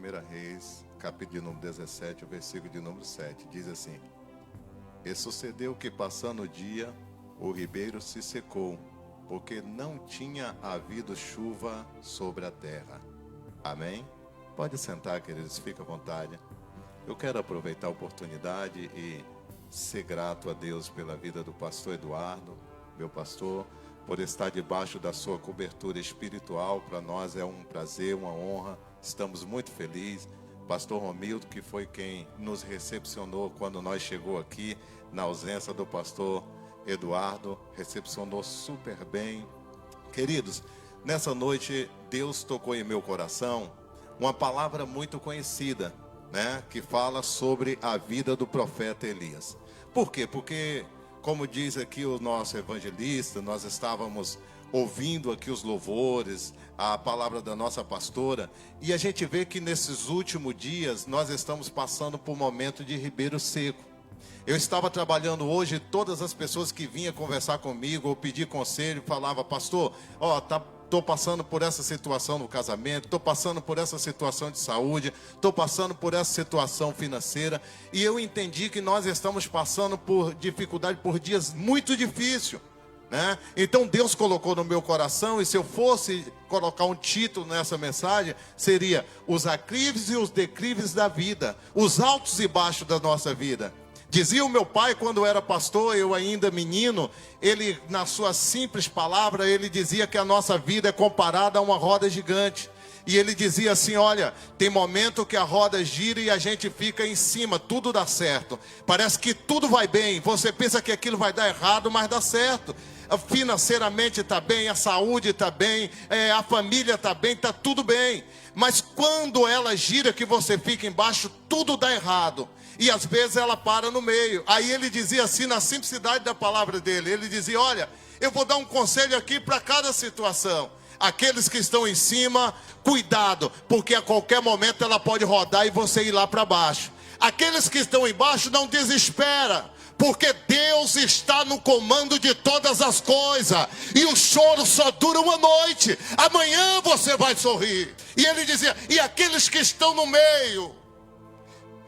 1 Reis, capítulo de número 17, o versículo de número 7. Diz assim: E sucedeu que, passando o dia, o ribeiro se secou, porque não tinha havido chuva sobre a terra. Amém? Pode sentar, queridos, fica à vontade. Eu quero aproveitar a oportunidade e ser grato a Deus pela vida do pastor Eduardo, meu pastor, por estar debaixo da sua cobertura espiritual. Para nós é um prazer, uma honra, estamos muito felizes. Pastor Romildo, que foi quem nos recepcionou quando nós chegou aqui, na ausência do pastor Eduardo, recepcionou super bem. Queridos, nessa noite Deus tocou em meu coração uma palavra muito conhecida, né, que fala sobre a vida do profeta Elias. Por quê? Porque, como diz aqui o nosso evangelista, nós estávamos ouvindo aqui os louvores, a palavra da nossa pastora, e a gente vê que nesses últimos dias nós estamos passando por um momento de ribeiro seco. Eu estava trabalhando hoje, todas as pessoas que vinham conversar comigo ou pedir conselho, falavam: pastor, estou passando por essa situação no casamento, estou passando por essa situação de saúde, estou passando por essa situação financeira. E eu entendi que nós estamos passando por dificuldade, por dias muito difíceis, né? Então Deus colocou no meu coração, e se eu fosse colocar um título nessa mensagem, seria: os aclives e os declives da vida, os altos e baixos da nossa vida. Dizia o meu pai, quando era pastor, eu ainda menino, ele, na sua simples palavra, ele dizia que a nossa vida é comparada a uma roda gigante. E ele dizia assim: olha, tem momento que a roda gira e a gente fica em cima, tudo dá certo. Parece que tudo vai bem, você pensa que aquilo vai dar errado, mas dá certo. Financeiramente está bem, a saúde está bem, a família está bem, está tudo bem. Mas quando ela gira, que você fica embaixo, tudo dá errado. E às vezes ela para no meio. Aí ele dizia assim, na simplicidade da palavra dele, ele dizia: olha, eu vou dar um conselho aqui para cada situação. Aqueles que estão em cima, cuidado, porque a qualquer momento ela pode rodar e você ir lá para baixo. Aqueles que estão embaixo, não desespera, porque Deus está no comando de todas as coisas. E o choro só dura uma noite, amanhã você vai sorrir. E ele dizia: e aqueles que estão no meio,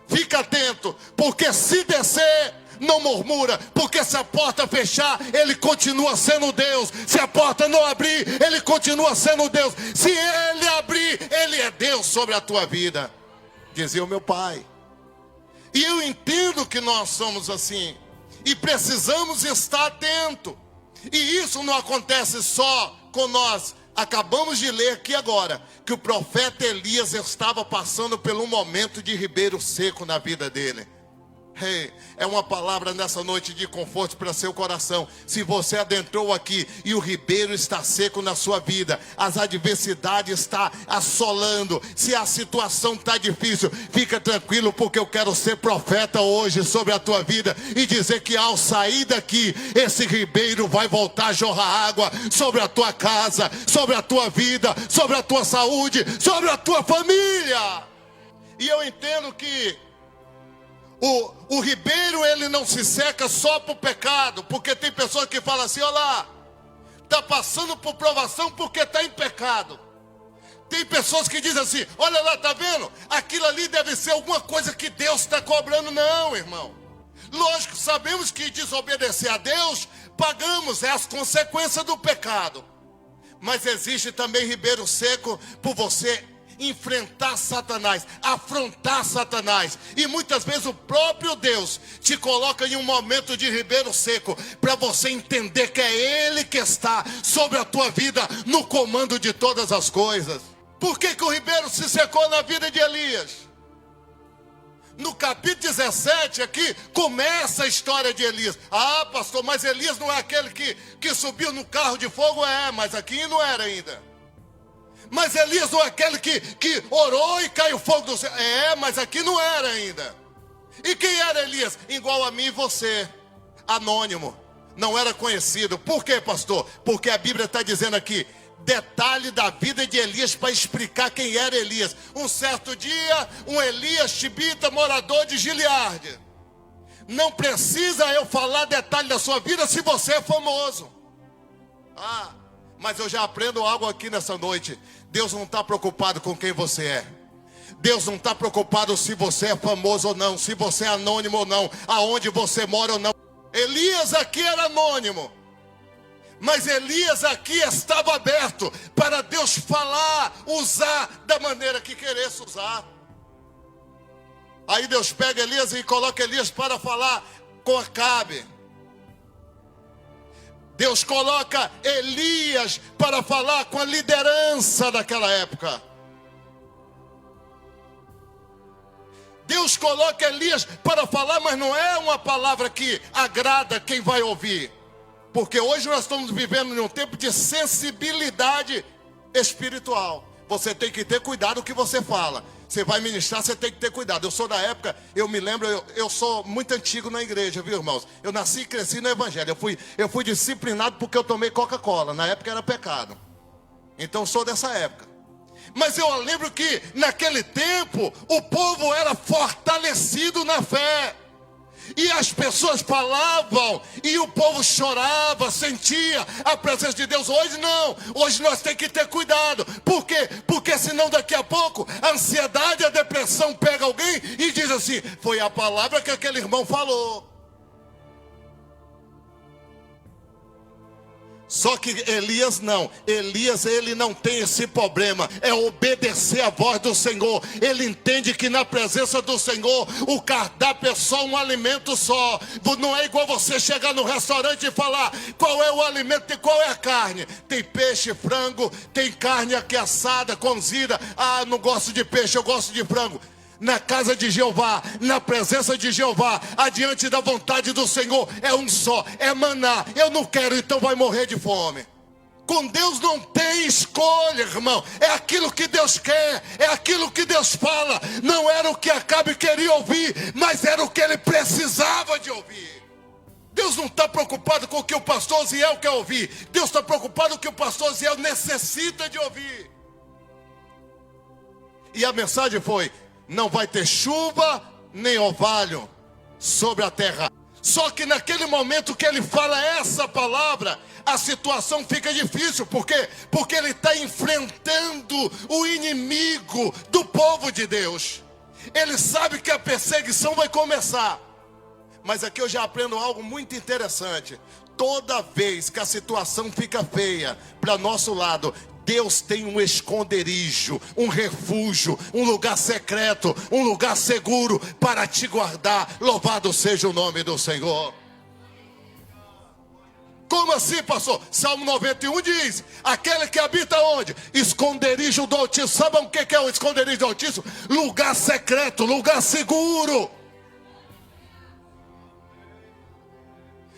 fica atento, porque se descer, não murmura, porque se a porta fechar, ele continua sendo Deus. Se a porta não abrir, ele continua sendo Deus. Se ele abrir, ele é Deus sobre a tua vida, dizia o meu pai. E eu entendo que nós somos assim, e precisamos estar atento. E isso não acontece só com nós. Acabamos de ler aqui agora que o profeta Elias estava passando por um momento de ribeiro seco na vida dele. É uma palavra nessa noite de conforto para seu coração. Se você adentrou aqui e o ribeiro está seco na sua vida, as adversidades estão assolando, se a situação está difícil, fica tranquilo, porque eu quero ser profeta hoje sobre a tua vida e dizer que ao sair daqui, esse ribeiro vai voltar a jorrar água sobre a tua casa, sobre a tua vida, sobre a tua saúde, sobre a tua família. E eu entendo que o ribeiro, ele não se seca só por pecado, porque tem pessoas que falam assim: olha lá, está passando por provação porque está em pecado. Tem pessoas que dizem assim: olha lá, está vendo? Aquilo ali deve ser alguma coisa que Deus está cobrando. Não, irmão. Lógico, sabemos que desobedecer a Deus, pagamos as consequências do pecado. Mas existe também ribeiro seco por você enfrentar Satanás, afrontar Satanás. E muitas vezes o próprio Deus te coloca em um momento de ribeiro seco, para você entender que é Ele que está sobre a tua vida, no comando de todas as coisas. Por que o ribeiro se secou na vida de Elias? No capítulo 17 aqui, começa a história de Elias. Ah, pastor, mas Elias não é aquele que subiu no carro de fogo? Mas aqui não era ainda. Mas Elias não é aquele que orou e caiu fogo do céu? Mas aqui não era ainda. E quem era Elias? Igual a mim e você, anônimo, não era conhecido. Por quê, pastor? Porque a Bíblia está dizendo aqui detalhe da vida de Elias para explicar quem era Elias. Um certo dia, um Elias tibita, morador de Gileade. Não precisa eu falar detalhe da sua vida se você é famoso. Mas eu já aprendo algo aqui nessa noite. Deus não está preocupado com quem você é. Deus não está preocupado se você é famoso ou não, se você é anônimo ou não, aonde você mora ou não. Elias aqui era anônimo, mas Elias aqui estava aberto para Deus falar, usar da maneira que queresse usar. Aí Deus pega Elias e coloca Elias para falar com Acabe. Deus coloca Elias para falar com a liderança daquela época. Deus coloca Elias para falar, mas não é uma palavra que agrada quem vai ouvir. Porque hoje nós estamos vivendo em um tempo de sensibilidade espiritual. Você tem que ter cuidado com o que você fala. Você vai ministrar, você tem que ter cuidado. Eu sou da época, eu me lembro, eu sou muito antigo na igreja, viu, irmãos? Eu nasci e cresci no evangelho. Eu fui disciplinado porque eu tomei Coca-Cola. Na época era pecado. Então eu sou dessa época. Mas eu lembro que naquele tempo o povo era fortalecido na fé. E as pessoas falavam e o povo chorava, sentia a presença de Deus. Hoje não, hoje nós temos que ter cuidado. Por quê? Porque senão daqui a pouco a ansiedade, a depressão pega alguém e diz assim: foi a palavra que aquele irmão falou. Só que Elias não, Elias ele não tem esse problema, é obedecer a voz do Senhor. Ele entende que na presença do Senhor o cardápio é só um alimento só. Não é igual você chegar no restaurante e falar qual é o alimento e qual é a carne. Tem peixe, frango, tem carne aqui assada, cozida. Ah, não gosto de peixe, eu gosto de frango. Na casa de Jeová, na presença de Jeová, adiante da vontade do Senhor, é um só, é maná. Eu não quero, então vai morrer de fome. Com Deus não tem escolha, irmão. É aquilo que Deus quer, é aquilo que Deus fala. Não era o que Acabe queria ouvir, mas era o que ele precisava de ouvir. Deus não está preocupado com o que o pastor Ziel quer ouvir. Deus está preocupado com o que o pastor Ziel necessita de ouvir. E a mensagem foi: não vai ter chuva nem orvalho sobre a terra. Só que naquele momento que ele fala essa palavra, a situação fica difícil. Por quê? Porque ele está enfrentando o inimigo do povo de Deus. Ele sabe que a perseguição vai começar. Mas aqui eu já aprendo algo muito interessante. Toda vez que a situação fica feia para nosso lado, Deus tem um esconderijo, um refúgio, um lugar secreto, um lugar seguro para te guardar. Louvado seja o nome do Senhor. Como assim, pastor? Salmo 91 diz: aquele que habita onde? Esconderijo do Altíssimo. Sabe o que é o esconderijo do Altíssimo? Lugar secreto, lugar seguro.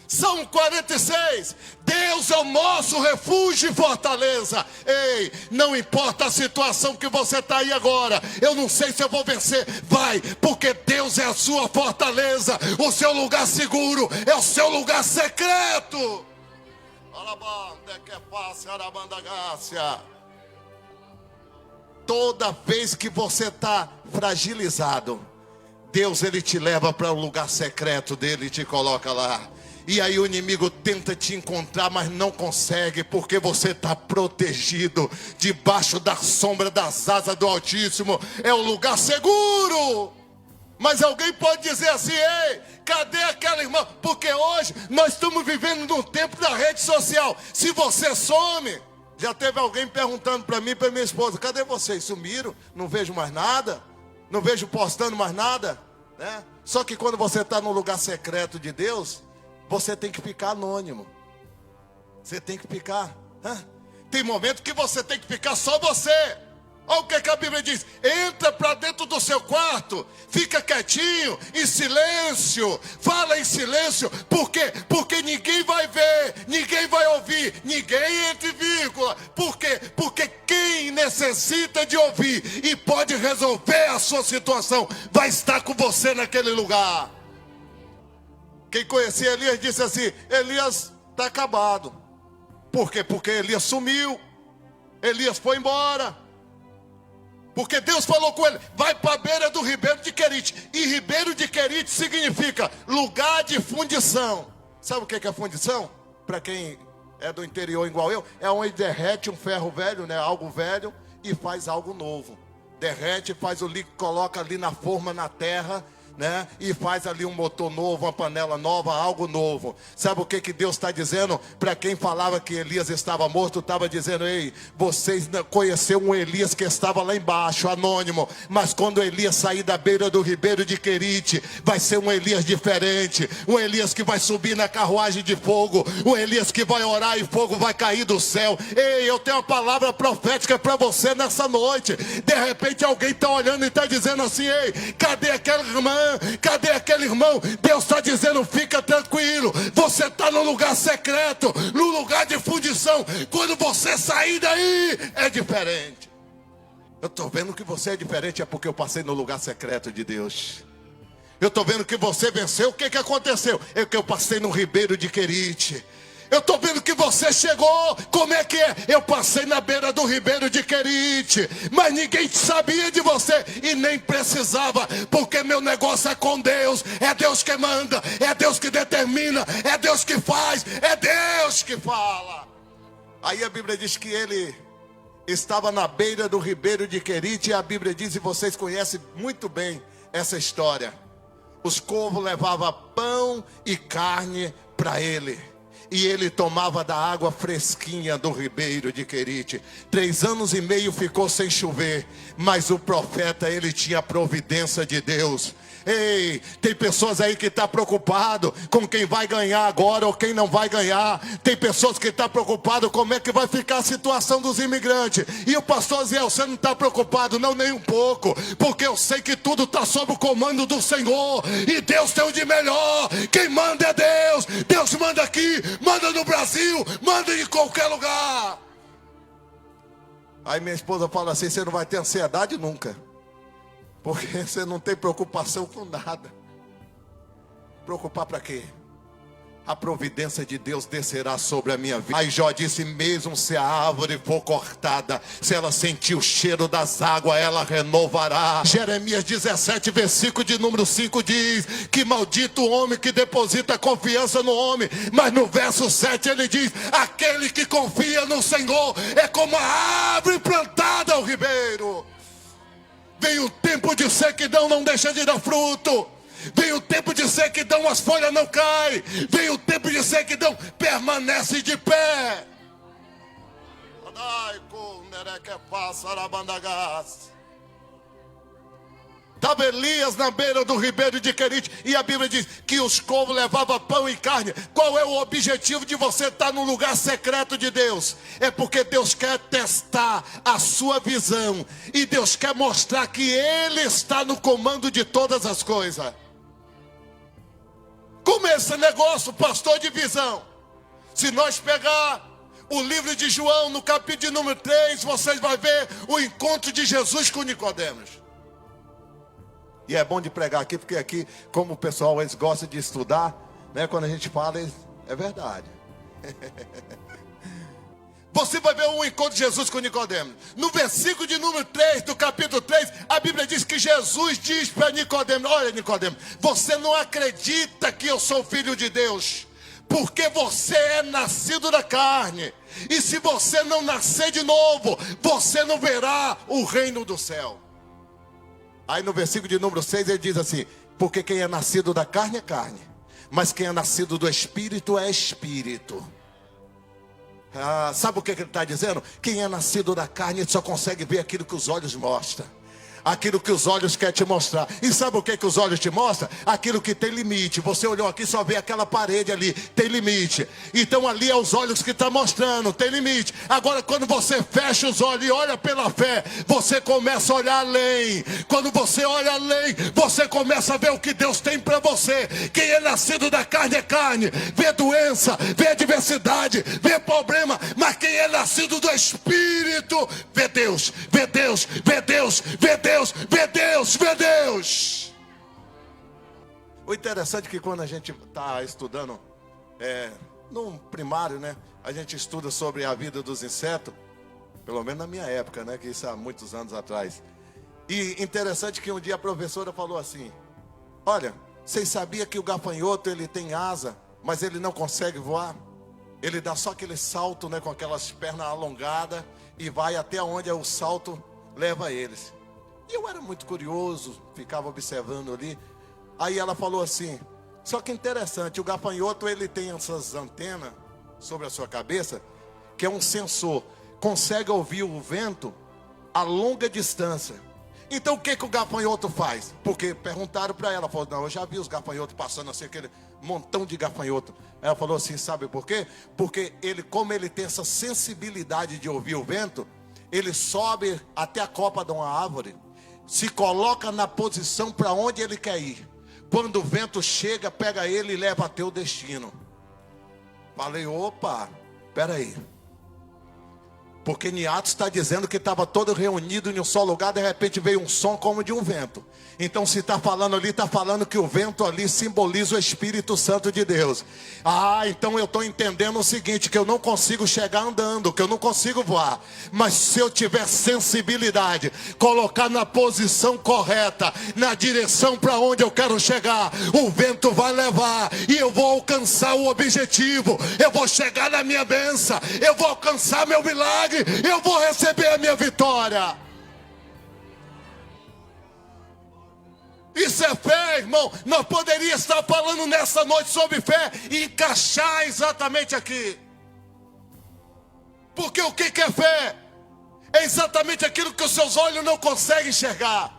Salmo 46, Deus é o nosso refúgio e fortaleza. Ei, não importa a situação que você está aí agora, eu não sei se eu vou vencer, vai, porque Deus é a sua fortaleza, o seu lugar seguro, é o seu lugar secreto. Toda vez que você está fragilizado, Deus ele te leva para o lugar secreto dele e te coloca lá. E aí o inimigo tenta te encontrar, mas não consegue, porque você está protegido debaixo da sombra das asas do Altíssimo. É um lugar seguro. Mas alguém pode dizer assim: ei, cadê aquela irmã? Porque hoje nós estamos vivendo num tempo da rede social. Se você some, já teve alguém perguntando para mim e para minha esposa: cadê vocês? Sumiram? Não vejo mais nada? Não vejo postando mais nada? Né? Só que quando você está no lugar secreto de Deus, você tem que ficar anônimo. Você tem que ficar. Tem momento que você tem que ficar só você. Olha o que a Bíblia diz: entra para dentro do seu quarto, fica quietinho, em silêncio, fala em silêncio. Por quê? Porque ninguém vai ver, ninguém vai ouvir, ninguém entre vírgula. Por quê? Porque quem necessita de ouvir e pode resolver a sua situação vai estar com você naquele lugar. Quem conhecia Elias disse assim: Elias está acabado. Por quê? Porque Elias sumiu, Elias foi embora. Porque Deus falou com ele: vai para a beira do ribeiro de Querite. E ribeiro de Querite significa lugar de fundição. Sabe o que é fundição? Para quem é do interior igual eu, é onde derrete um ferro velho, né, algo velho, e faz algo novo. derrete, faz o líquido, coloca ali na forma, na terra, né? E faz ali um motor novo, uma panela nova, algo novo. Sabe o que Deus está dizendo? Para quem falava que Elias estava morto, estava dizendo: ei, vocês conheceram um Elias que estava lá embaixo, anônimo, mas quando Elias sair da beira do ribeiro de Querite, vai ser um Elias diferente, um Elias que vai subir na carruagem de fogo, um Elias que vai orar e fogo vai cair do céu. Ei, eu tenho uma palavra profética para você nessa noite. De repente alguém está olhando e está dizendo assim: ei, cadê aquela irmã? Cadê aquele irmão? Deus está dizendo: fica tranquilo, você está no lugar secreto, no lugar de fundição. Quando você sair daí, é diferente. Eu estou vendo que você é diferente, é porque eu passei no lugar secreto de Deus. Eu estou vendo que você venceu. O que aconteceu? É que eu passei no ribeiro de Querite. Eu estou vendo que você chegou. Como é que é? Eu passei na beira do ribeiro de Querite, mas ninguém sabia de você e nem precisava, porque meu negócio é com Deus. É Deus que manda, é Deus que determina, é Deus que faz, é Deus que fala. Aí a Bíblia diz que ele estava na beira do ribeiro de Querite, e a Bíblia diz, e vocês conhecem muito bem essa história: os corvos levavam pão e carne para ele, e ele tomava da água fresquinha do ribeiro de Querite. 3 anos e meio ficou sem chover, mas o profeta, ele tinha a providência de Deus. Ei, tem pessoas aí que estão preocupadas com quem vai ganhar agora ou quem não vai ganhar. Tem pessoas que estão preocupadas como é que vai ficar a situação dos imigrantes. E o pastor Zé, você não está preocupado? Não, nem um pouco, porque eu sei que tudo está sob o comando do Senhor, e Deus tem o de melhor. Quem manda é Deus. Deus manda aqui, manda no Brasil, manda em qualquer lugar. Aí minha esposa fala assim: você não vai ter ansiedade nunca, porque você não tem preocupação com nada. Preocupar para quê? A providência de Deus descerá sobre a minha vida. Aí Jó disse: mesmo se a árvore for cortada, se ela sentir o cheiro das águas, ela renovará. Jeremias 17, versículo de número 5 diz que maldito o homem que deposita confiança no homem. Mas no verso 7 ele diz: aquele que confia no Senhor é como a árvore plantada ao ribeiro. Vem o tempo de sequidão, não deixa de dar fruto. Vem o tempo de sequidão, as folhas não caem. Vem o tempo de sequidão, permanece de pé. Estava Elias na beira do ribeiro de Querite, e a Bíblia diz que os corvos levavam pão e carne. Qual é o objetivo de você estar no lugar secreto de Deus? É porque Deus quer testar a sua visão, e Deus quer mostrar que Ele está no comando de todas as coisas. Como é esse negócio, pastor, de visão? Se nós pegar o livro de João, no capítulo de número 3, vocês vão ver o encontro de Jesus com Nicodemos. E é bom de pregar aqui, porque aqui, como o pessoal, eles gostam de estudar, né? Quando a gente fala, é verdade. Você vai ver o encontro de Jesus com Nicodemos. No versículo de número 3, do capítulo 3, a Bíblia diz que Jesus diz para Nicodemos: olha, Nicodemos, você não acredita que eu sou filho de Deus, porque você é nascido da carne. E se você não nascer de novo, você não verá o reino do céu. Aí no versículo de número 6 ele diz assim: porque quem é nascido da carne é carne, mas quem é nascido do Espírito é Espírito. Sabe o que ele está dizendo? Quem é nascido da carne só consegue ver aquilo que os olhos mostram, aquilo que os olhos querem te mostrar. E sabe o que os olhos te mostram? Aquilo que tem limite. Você olhou aqui, só vê aquela parede ali, tem limite. Então ali é os olhos que estão mostrando, tem limite. Agora quando você fecha os olhos e olha pela fé, você começa a olhar além. Quando você olha além, você começa a ver o que Deus tem para você. Quem é nascido da carne é carne, vê doença, vê adversidade, vê problema. Mas quem é nascido do Espírito, vê Deus, vê Deus, vê Deus, vê Deus. Vê Deus, vê Deus. O interessante é que quando a gente está estudando no primário, né, a gente estuda sobre a vida dos insetos, pelo menos na minha época, né, que isso há muitos anos atrás. E interessante que um dia a professora falou assim: olha, vocês sabiam que o gafanhoto, ele tem asa, mas ele não consegue voar? Ele dá só aquele salto, né, com aquelas pernas alongadas, e vai até onde o salto leva eles. E eu era muito curioso, ficava observando ali. Aí ela falou assim, só que interessante, o gafanhoto ele tem essas antenas sobre a sua cabeça, que é um sensor, consegue ouvir o vento a longa distância. Então o que o gafanhoto faz? Porque perguntaram para ela, falou, não, eu já vi os gafanhotos passando assim, aquele montão de gafanhoto. Ela falou assim, sabe por quê? Porque ele, como ele tem essa sensibilidade de ouvir o vento, ele sobe até a copa de uma árvore, se coloca na posição para onde ele quer ir. Quando o vento chega, pega ele e leva até o destino. Falei, opa, peraí. Porque em Atos está dizendo que estava todo reunido em um só lugar, de repente veio um som como de um vento. Então se está falando ali, está falando que o vento ali simboliza o Espírito Santo de Deus. Ah, então eu estou entendendo o seguinte, que eu não consigo chegar andando, que eu não consigo voar. Mas se eu tiver sensibilidade, colocar na posição correta, na direção para onde eu quero chegar, o vento vai levar e eu vou alcançar o objetivo. Eu vou chegar na minha bênção, eu vou alcançar meu milagre, eu vou receber a minha vitória. Isso é fé, irmão. Nós poderíamos estar falando nessa noite sobre fé e encaixar exatamente aqui. Porque o que é fé? É exatamente aquilo que os seus olhos não conseguem enxergar.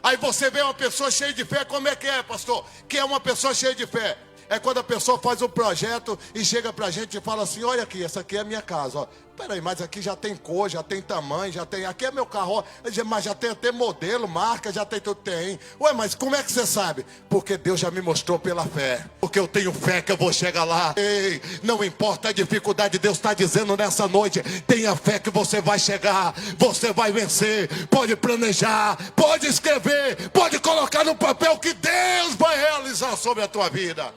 Aí você vê uma pessoa cheia de fé, como é que é, pastor? Que é uma pessoa cheia de fé? É quando a pessoa faz um projeto e chega pra gente e fala assim, olha aqui, essa aqui é a minha casa, ó. Peraí, mas aqui já tem cor, já tem tamanho, já tem, aqui é meu carro, ó, mas já tem até modelo, marca, já tem tudo, tem. Ué, mas como é que você sabe? Porque Deus já me mostrou pela fé. Porque eu tenho fé que eu vou chegar lá. Ei, não importa a dificuldade, Deus está dizendo nessa noite, tenha fé que você vai chegar, você vai vencer. Pode planejar, pode escrever, pode colocar no papel que Deus vai realizar sobre a tua vida.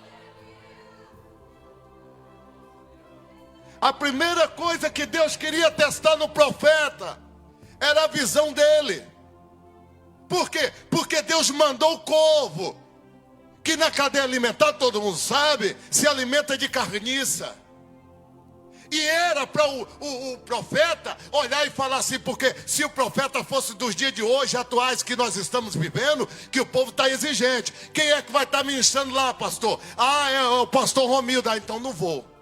A primeira coisa que Deus queria testar no profeta era a visão dele. Por quê? Porque Deus mandou o corvo, que na cadeia alimentar, todo mundo sabe, se alimenta de carniça. E era para o profeta olhar e falar assim, porque se o profeta fosse dos dias de hoje, atuais que nós estamos vivendo, que o povo está exigente. Quem é que vai estar ministrando lá, pastor? Ah, é o pastor Romildo. Ah, então não vou.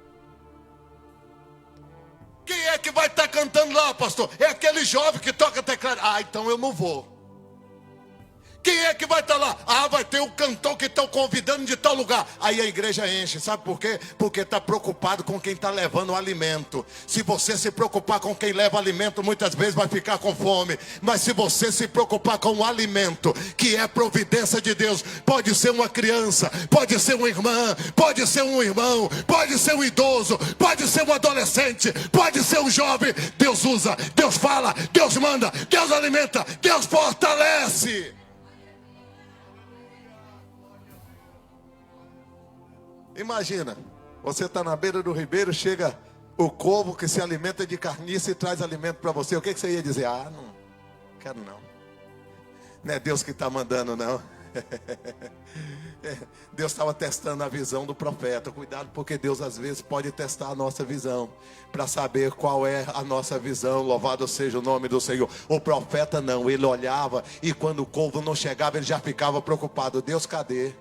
Quem é que vai estar cantando lá, pastor? É aquele jovem que toca teclado. Ah, então eu não vou. Quem é que vai estar lá? Ah, vai ter o cantor que estão convidando de tal lugar. Aí a igreja enche, sabe por quê? Porque está preocupado com quem está levando o alimento. Se você se preocupar com quem leva alimento, muitas vezes vai ficar com fome. Mas se você se preocupar com o alimento, que é providência de Deus, pode ser uma criança, pode ser uma irmã, pode ser um irmão, pode ser um idoso, pode ser um adolescente, pode ser um jovem. Deus usa, Deus fala, Deus manda, Deus alimenta, Deus fortalece. Imagina, você está na beira do ribeiro, chega o corvo que se alimenta de carniça e traz alimento para você. O que você ia dizer? Ah, não quero não. Não é Deus que está mandando não. Deus estava testando a visão do profeta. Cuidado, porque Deus às vezes pode testar a nossa visão, para saber qual é a nossa visão. Louvado seja o nome do Senhor. O profeta não, ele olhava e quando o corvo não chegava, ele já ficava preocupado. Deus, cadê?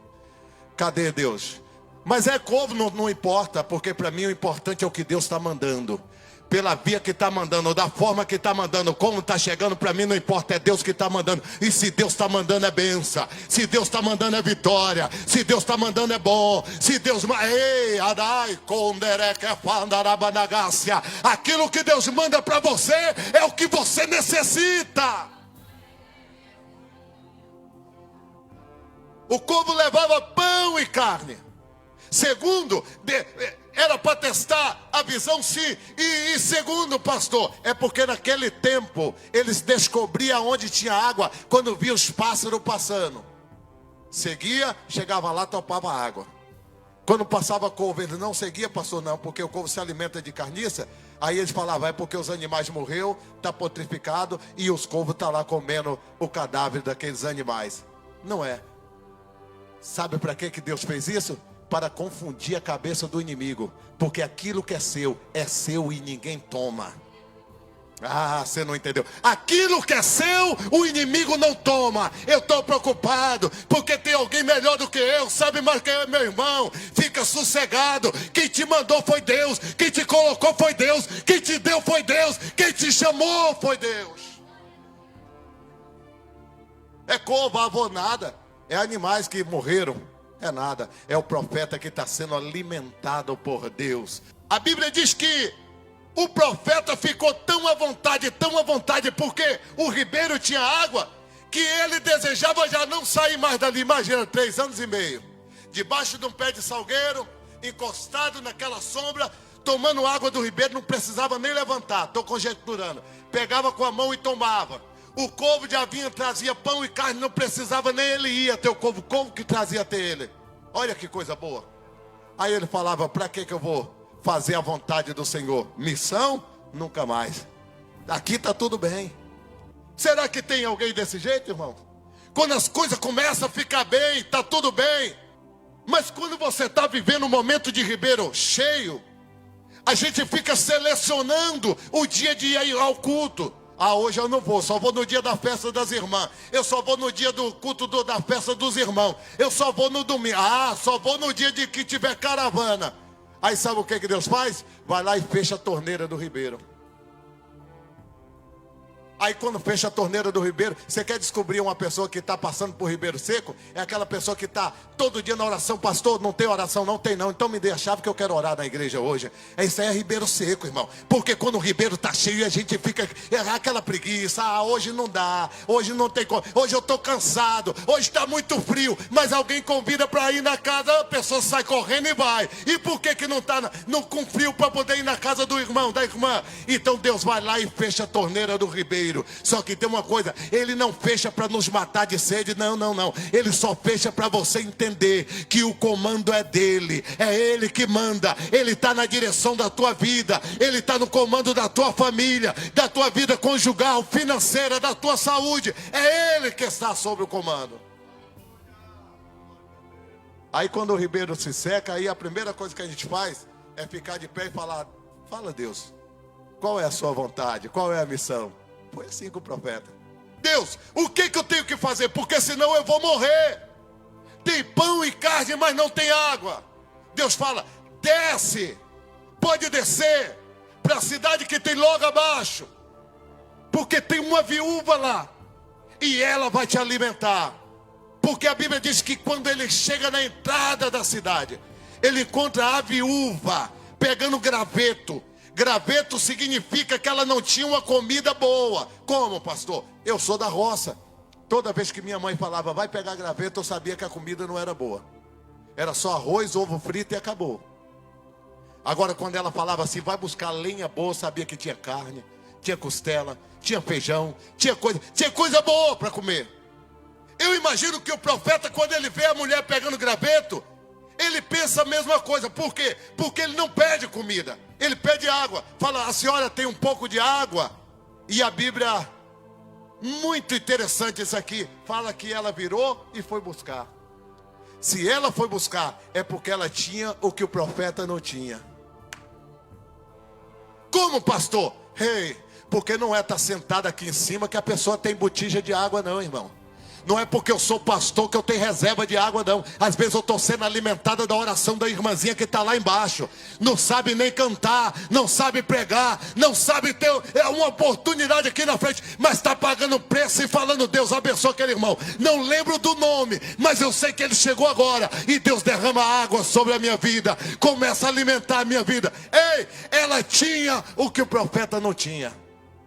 Cadê Deus? Mas é corvo, não importa, porque para mim o importante é o que Deus está mandando. Pela via que está mandando, da forma que está mandando, como está chegando, para mim não importa, é Deus que está mandando. E se Deus está mandando é bênção, se Deus está mandando é vitória, se Deus está mandando é bom, se Deus... Ei, adai, aquilo que Deus manda para você é o que você necessita. O corvo levava pão e carne. Segundo, era para testar a visão, sim. E segundo, pastor, é porque naquele tempo eles descobriam onde tinha água quando via os pássaros passando. Seguia, chegava lá, topava água. Quando passava couve, ele não seguia, pastor, não, porque o couve se alimenta de carniça. Aí eles falavam, é porque os animais morreram, está putrificado e os couves estão lá comendo o cadáver daqueles animais. Não é. Sabe para que Deus fez isso? Para confundir a cabeça do inimigo, porque aquilo que é seu e ninguém toma. Ah, você não entendeu. Aquilo que é seu, o inimigo não toma. Eu estou preocupado, porque tem alguém melhor do que eu, sabe mais que eu, meu irmão. Fica sossegado. Quem te mandou foi Deus. Quem te colocou foi Deus. Quem te deu foi Deus. Quem te chamou foi Deus. É corvo, nada. É animais que morreram. É nada. É o profeta que está sendo alimentado por Deus. A Bíblia diz que o profeta ficou tão à vontade, porque o ribeiro tinha água, que ele desejava já não sair mais dali. Imagina, 3 anos e meio, debaixo de um pé de salgueiro, encostado naquela sombra, tomando água do ribeiro, não precisava nem levantar, estou conjecturando. Pegava com a mão e tomava. O corvo já vinha, trazia pão e carne, não precisava nem ele ir até o corvo que trazia até ele. Olha que coisa boa. Aí ele falava, para que eu vou fazer a vontade do Senhor? Missão? Nunca mais. Aqui está tudo bem. Será que tem alguém desse jeito, irmão? Quando as coisas começam a ficar bem, está tudo bem. Mas quando você está vivendo um momento de ribeiro cheio, a gente fica selecionando o dia de ir ao culto. Ah, hoje eu não vou, só vou no dia da festa das irmãs. Eu só vou no dia do culto da festa dos irmãos. Eu só vou no domingo. Ah, só vou no dia de que tiver caravana. Aí sabe o que Deus faz? Vai lá e fecha a torneira do ribeiro. Aí quando fecha a torneira do ribeiro, você quer descobrir uma pessoa que está passando por ribeiro seco? É aquela pessoa que está todo dia na oração. Pastor, não tem oração? Não tem não. Então me dê a chave que eu quero orar na igreja hoje. Isso aí é ribeiro seco, irmão. Porque quando o ribeiro está cheio, a gente fica aquela preguiça. Ah, hoje não dá. Hoje não tem como. Hoje eu estou cansado. Hoje está muito frio. Mas alguém convida para ir na casa, a pessoa sai correndo e vai. E por que não está com frio para poder ir na casa do irmão, da irmã? Então Deus vai lá e fecha a torneira do ribeiro. Só que tem uma coisa, ele não fecha para nos matar de sede, não. Ele só fecha para você entender que o comando é dele, é ele que manda. Ele está na direção da tua vida, ele está no comando da tua família, da tua vida conjugal, financeira, da tua saúde. É ele que está sob o comando. Aí quando o ribeiro se seca, aí a primeira coisa que a gente faz é ficar de pé e falar, fala Deus, qual é a sua vontade, qual é a missão? Foi assim com o profeta. Deus, o que eu tenho que fazer? Porque senão eu vou morrer. Tem pão e carne, mas não tem água. Deus fala, desce. Pode descer para a cidade que tem logo abaixo. Porque tem uma viúva lá. E ela vai te alimentar. Porque a Bíblia diz que quando ele chega na entrada da cidade, ele encontra a viúva pegando graveto. Graveto significa que ela não tinha uma comida boa. Como, pastor? Eu sou da roça. Toda vez que minha mãe falava, vai pegar graveto, eu sabia que a comida não era boa. Era só arroz, ovo frito e acabou. Agora, quando ela falava assim, vai buscar lenha boa, eu sabia que tinha carne, tinha costela, tinha feijão, tinha coisa boa para comer. Eu imagino que o profeta, quando ele vê a mulher pegando graveto, ele pensa a mesma coisa. Por quê? Porque ele não pede comida, ele pede água. Fala, a senhora tem um pouco de água? E a Bíblia, muito interessante isso aqui, fala que ela virou e foi buscar. Se ela foi buscar, é porque ela tinha o que o profeta não tinha. Como, pastor? Porque não é estar sentado aqui em cima que a pessoa tem botija de água não, irmão. Não é porque eu sou pastor que eu tenho reserva de água, não. Às vezes eu estou sendo alimentada da oração da irmãzinha que está lá embaixo. Não sabe nem cantar, não sabe pregar, não sabe ter uma oportunidade aqui na frente, mas está pagando preço e falando, Deus abençoe aquele irmão. Não lembro do nome, mas eu sei que ele chegou agora. E Deus derrama água sobre a minha vida, começa a alimentar a minha vida. Ela tinha o que o profeta não tinha.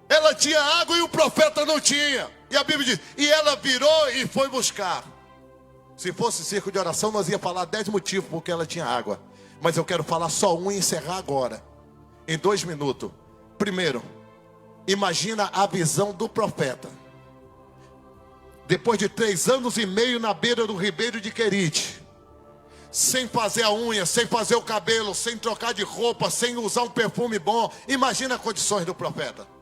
Ela tinha água e o profeta não tinha. E a Bíblia diz, e ela virou e foi buscar. Se fosse circo de oração, nós ia falar 10 motivos porque ela tinha água. Mas eu quero falar só um e encerrar agora, em 2 minutos. Primeiro, imagina a visão do profeta. Depois de 3 anos e meio na beira do ribeiro de Querite, sem fazer a unha, sem fazer o cabelo, sem trocar de roupa, sem usar um perfume bom. Imagina as condições do profeta.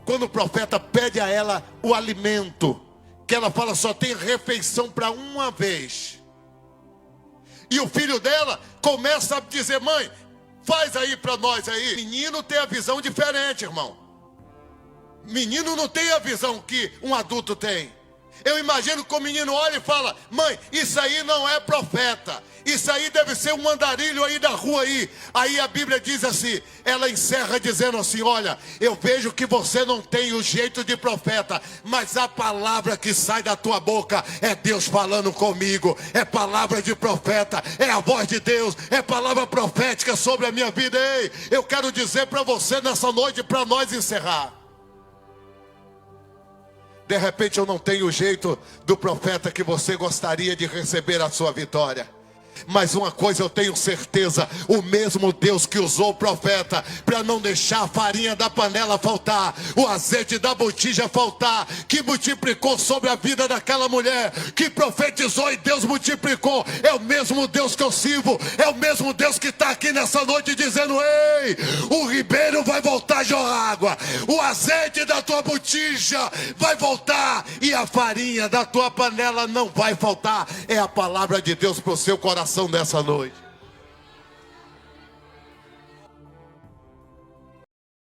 Quando o profeta pede a ela o alimento, que ela fala só tem refeição para uma vez. E o filho dela começa a dizer, mãe, faz aí para nós aí. O menino tem a visão diferente, irmão. Menino não tem a visão que um adulto tem. Eu imagino que o menino olha e fala: mãe, isso aí não é profeta. Isso aí deve ser um andarilho aí da rua aí. Aí a Bíblia diz assim, ela encerra dizendo assim: olha, eu vejo que você não tem o jeito de profeta, mas a palavra que sai da tua boca é Deus falando comigo. É palavra de profeta, é a voz de Deus, é palavra profética sobre a minha vida. Ei, eu quero dizer para você nessa noite, para nós encerrar. De repente eu não tenho o jeito do profeta que você gostaria de receber a sua vitória. Mas uma coisa eu tenho certeza: o mesmo Deus que usou o profeta para não deixar a farinha da panela faltar, o azeite da botija faltar, que multiplicou sobre a vida daquela mulher, que profetizou e Deus multiplicou, é o mesmo Deus que eu sirvo, é o mesmo Deus que está aqui nessa noite dizendo: ei, o ribeiro vai voltar a jorrar água, o azeite da tua botija vai voltar e a farinha da tua panela não vai faltar. É a palavra de Deus para o seu coração nessa noite.